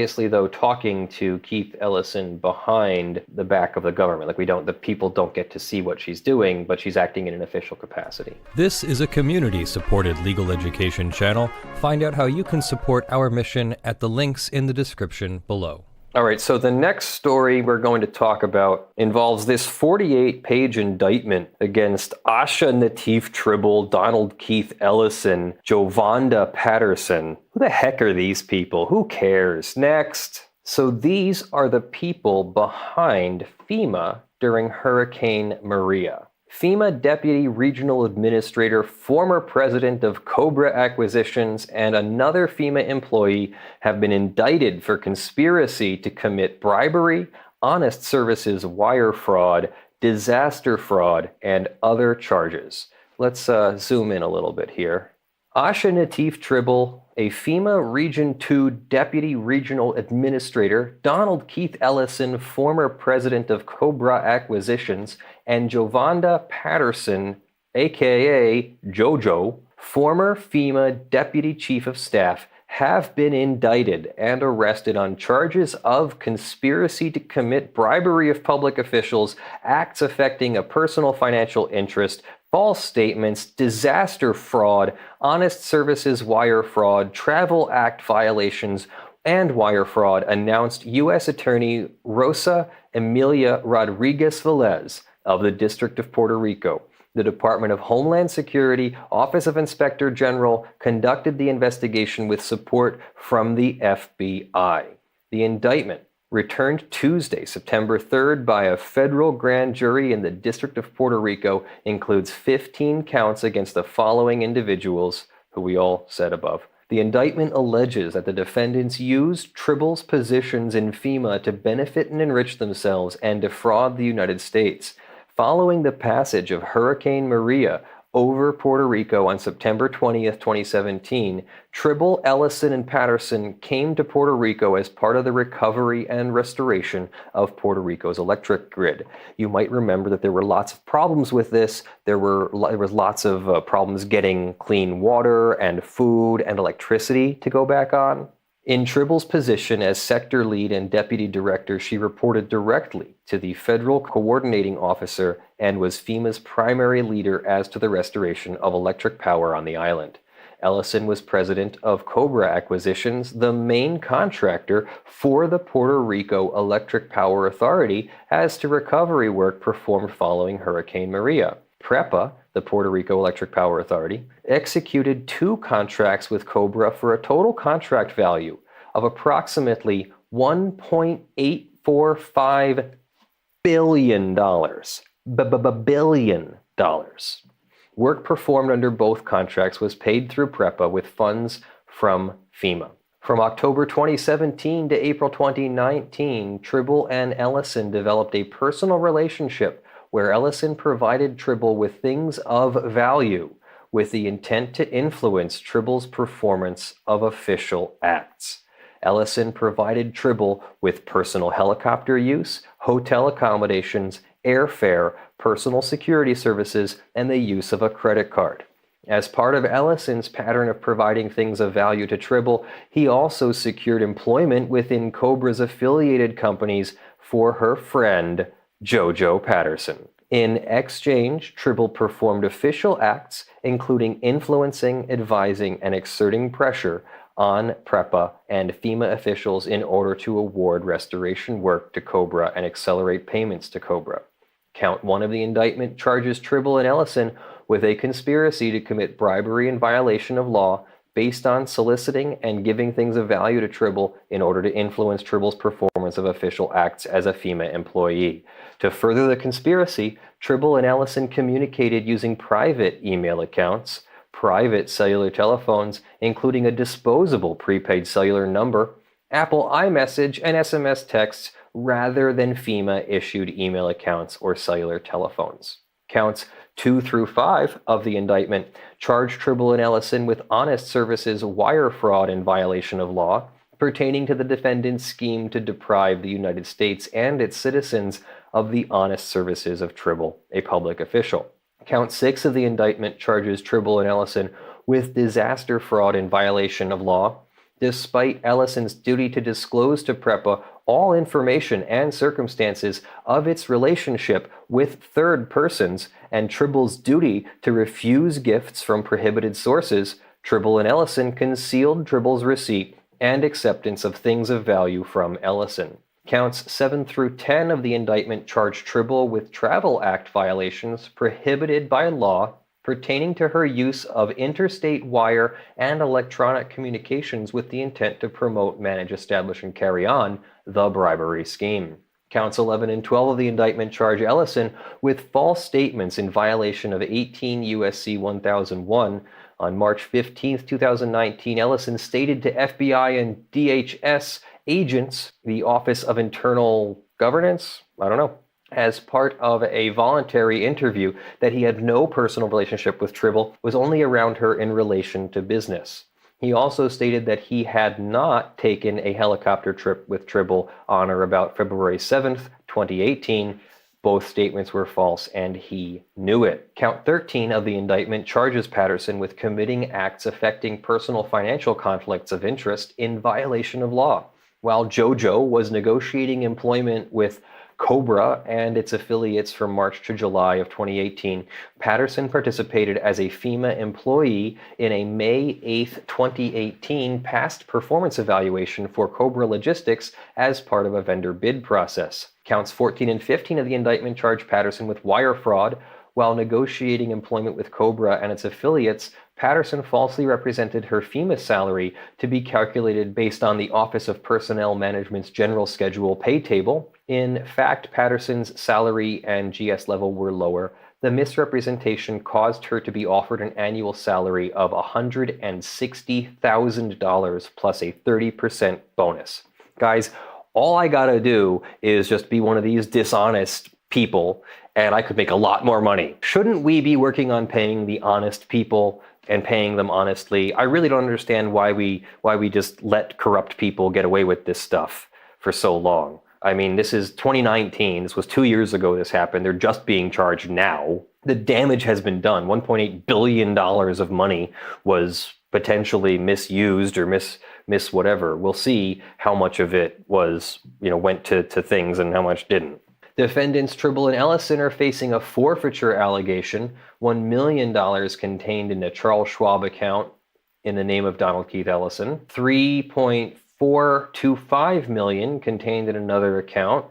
obviously, though, talking to Keith Ellison behind the back of the government. Like the people don't get to see what she's doing, but she's acting in an official capacity. This is a community-supported legal education channel. Find out how you can support our mission at the links in the description below. All right, so the next story we're going to talk about involves this 48-page indictment against Asha Nateef Tribble, Donald Keith Ellison, Jovonda Patterson. Who the heck are these people? Who cares? Next. So these are the people behind FEMA during Hurricane Maria. FEMA Deputy Regional Administrator, former president of Cobra Acquisitions, and another FEMA employee have been indicted for conspiracy to commit bribery, honest services wire fraud, disaster fraud, and other charges. Let's zoom in a little bit here. Asha Nateef Tribble, a FEMA Region 2 Deputy Regional Administrator, Donald Keith Ellison, former president of Cobra Acquisitions, and Jovonda Patterson, aka JoJo, former FEMA Deputy Chief of Staff, have been indicted and arrested on charges of conspiracy to commit bribery of public officials, acts affecting a personal financial interest, false statements, disaster fraud, honest services wire fraud, travel act violations, and wire fraud, announced U.S. Attorney Rosa Emilia Rodriguez Velez of the District of Puerto Rico. The Department of Homeland Security, Office of Inspector General, conducted the investigation with support from the FBI. The indictment, returned Tuesday, September 3rd by a federal grand jury in the District of Puerto Rico, includes 15 counts against the following individuals, who we all said above. The indictment alleges that the defendants used Tribble's positions in FEMA to benefit and enrich themselves and defraud the United States. Following the passage of Hurricane Maria over Puerto Rico on September 20th, 2017, Tribble, Ellison, and Patterson came to Puerto Rico as part of the recovery and restoration of Puerto Rico's electric grid. You might remember that there were lots of problems with this. There was lots of problems getting clean water and food and electricity to go back on. In Tribble's position as sector lead and deputy director, she reported directly to the federal coordinating officer and was FEMA's primary leader as to the restoration of electric power on the island. Ellison was president of Cobra Acquisitions, the main contractor for the Puerto Rico Electric Power Authority, as to recovery work performed following Hurricane Maria. PREPA, the Puerto Rico Electric Power Authority, executed 2 contracts with Cobra for a total contract value of approximately $1.845 billion. Billion dollars. Work performed under both contracts was paid through PREPA with funds from FEMA. From October 2017 to April 2019, Tribble and Ellison developed a personal relationship where Ellison provided Tribble with things of value with the intent to influence Tribble's performance of official acts. Ellison provided Tribble with personal helicopter use, hotel accommodations, airfare, personal security services, and the use of a credit card. As part of Ellison's pattern of providing things of value to Tribble, he also secured employment within Cobra's affiliated companies for her friend, JoJo Patterson. In exchange, Tribble performed official acts, including influencing, advising, and exerting pressure on PREPA and FEMA officials in order to award restoration work to Cobra and accelerate payments to Cobra. Count 1 of the indictment charges Tribble and Ellison with a conspiracy to commit bribery in violation of law based on soliciting and giving things of value to Tribble in order to influence Tribble's performance of official acts as a FEMA employee. To further the conspiracy, Tribble and Ellison communicated using private email accounts, private cellular telephones, including a disposable prepaid cellular number, Apple iMessage, and SMS texts, rather than FEMA-issued email accounts or cellular telephones. Counts 2 through 5 of the indictment charge Tribble and Ellison with honest services wire fraud in violation of law, pertaining to the defendant's scheme to deprive the United States and its citizens of the honest services of Tribble, a public official. Count 6 of the indictment charges Tribble and Ellison with disaster fraud in violation of law, despite Ellison's duty to disclose to PREPA all information and circumstances of its relationship with third persons and Tribble's duty to refuse gifts from prohibited sources, Tribble and Ellison concealed Tribble's receipt and acceptance of things of value from Ellison. Counts 7 through 10 of the indictment charge Tribble with Travel Act violations prohibited by law pertaining to her use of interstate wire and electronic communications with the intent to promote, manage, establish, and carry on the bribery scheme. Counts 11 and 12 of the indictment charge Ellison with false statements in violation of 18 U.S.C. 1001. On March 15, 2019, Ellison stated to FBI and DHS agents, the Office of Internal Governance, as part of a voluntary interview, that he had no personal relationship with Tribble, was only around her in relation to business. He also stated that he had not taken a helicopter trip with Tribble on or about February 7th, 2018. Both statements were false, and he knew it. Count 13 of the indictment charges Patterson with committing acts affecting personal financial conflicts of interest in violation of law. While JoJo was negotiating employment with Cobra and its affiliates from March to July of 2018, Patterson participated as a FEMA employee in a May 8, 2018 past performance evaluation for Cobra Logistics as part of a vendor bid process. Counts 14 and 15 of the indictment charge Patterson with wire fraud. While negotiating employment with Cobra and its affiliates, Patterson falsely represented her FEMA salary to be calculated based on the Office of Personnel Management's general schedule pay table. In fact, Patterson's salary and GS level were lower. The misrepresentation caused her to be offered an annual salary of $160,000 plus a 30% bonus. Guys, all I gotta do is just be one of these dishonest people, and I could make a lot more money. Shouldn't we be working on paying the honest people and paying them honestly? I really don't understand why we just let corrupt people get away with this stuff for so long. I mean, this is 2019. This was 2 years ago this happened. They're just being charged now. The damage has been done. $1.8 billion of money was potentially misused or miss whatever. We'll see how much of it was, went to things and how much didn't. Defendants Tribble and Ellison are facing a forfeiture allegation, $1 million contained in a Charles Schwab account in the name of Donald Keith Ellison, $3.425 million contained in another account,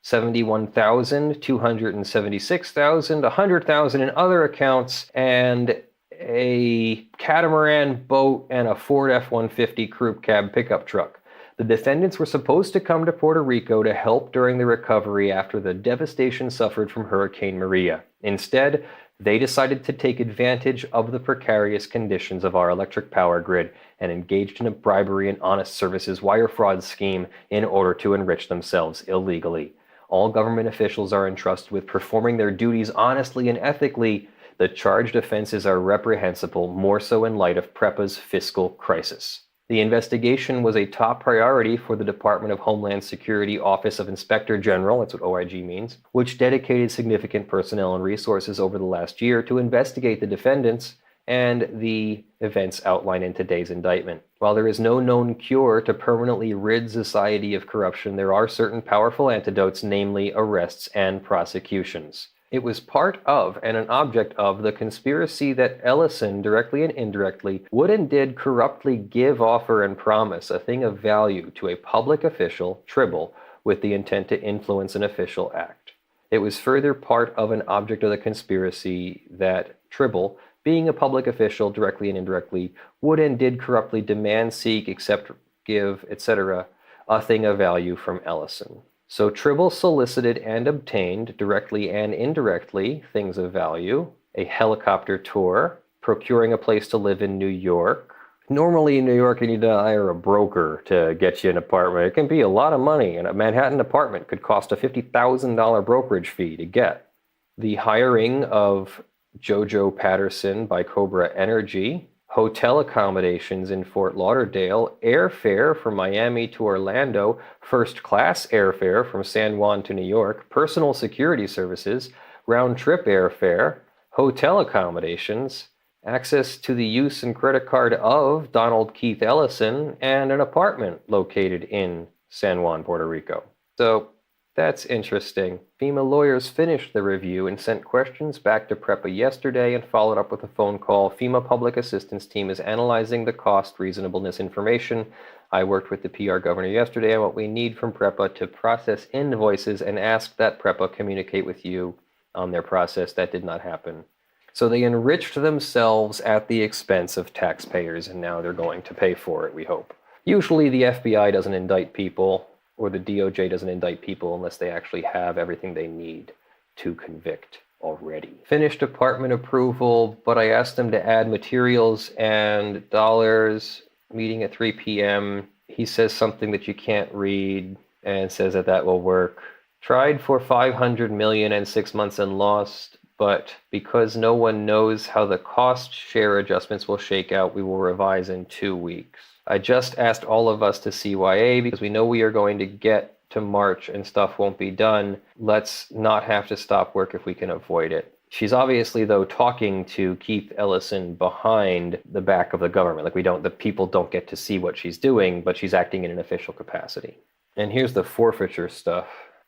$71,000, $276,000, $100,000 in other accounts, and a catamaran boat and a Ford F-150 crew cab pickup truck. The defendants were supposed to come to Puerto Rico to help during the recovery after the devastation suffered from Hurricane Maria. Instead, they decided to take advantage of the precarious conditions of our electric power grid and engaged in a bribery and honest services wire fraud scheme in order to enrich themselves illegally. All government officials are entrusted with performing their duties honestly and ethically. The charged offenses are reprehensible, more so in light of PREPA's fiscal crisis. The investigation was a top priority for the Department of Homeland Security Office of Inspector General, that's what OIG means, which dedicated significant personnel and resources over the last year to investigate the defendants and the events outlined in today's indictment. While there is no known cure to permanently rid society of corruption, there are certain powerful antidotes, namely arrests and prosecutions. It was part of and an object of the conspiracy that Ellison, directly and indirectly, would and did corruptly give, offer, and promise a thing of value to a public official, Tribble, with the intent to influence an official act. It was further part of an object of the conspiracy that Tribble, being a public official, directly and indirectly, would and did corruptly demand, seek, accept, give, etc., a thing of value from Ellison. So Tribble solicited and obtained, directly and indirectly, things of value, a helicopter tour, procuring a place to live in New York. Normally in New York, you need to hire a broker to get you an apartment. It can be a lot of money, and a Manhattan apartment could cost a $50,000 brokerage fee to get. The hiring of JoJo Patterson by Cobra Energy, hotel accommodations in Fort Lauderdale, airfare from Miami to Orlando, first-class airfare from San Juan to New York, personal security services, round-trip airfare, hotel accommodations, access to the use and credit card of Donald Keith Ellison, and an apartment located in San Juan, Puerto Rico. So that's interesting. FEMA lawyers finished the review and sent questions back to PREPA yesterday and followed up with a phone call. FEMA Public Assistance Team is analyzing the cost reasonableness information. I worked with the PR governor yesterday on what we need from PREPA to process invoices and asked that PREPA communicate with you on their process. That did not happen. So they enriched themselves at the expense of taxpayers, and now they're going to pay for it, we hope. Usually the FBI doesn't indict people, or the DOJ doesn't indict people unless they actually have everything they need to convict already. Finished apartment approval, but I asked them to add materials and dollars, meeting at 3 p.m. He says something that you can't read and says that that will work. Tried for $500 million and 6 months and lost. But because no one knows how the cost share adjustments will shake out, we will revise in 2 weeks. I just asked all of us to CYA because we know we are going to get to March and stuff won't be done. Let's not have to stop work if we can avoid it. She's obviously, though, talking to Keith Ellison behind the back of the government. Like the people don't get to see what she's doing, but she's acting in an official capacity. And here's the forfeiture stuff.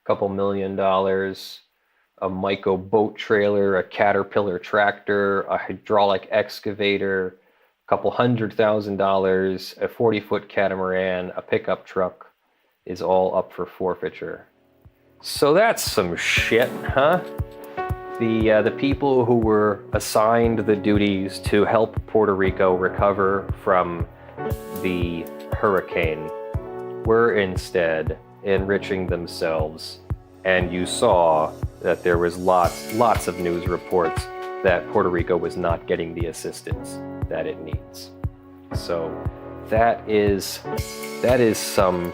$2 million. A Myco boat trailer, a Caterpillar tractor, a hydraulic excavator, $200,000, a 40-foot catamaran, a pickup truck is all up for forfeiture. So that's some shit, huh? The people who were assigned the duties to help Puerto Rico recover from the hurricane were instead enriching themselves, and you saw that there was lots of news reports that Puerto Rico was not getting the assistance that it needs. So that is something.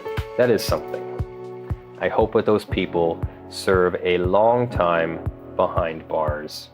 I hope that those people serve a long time behind bars.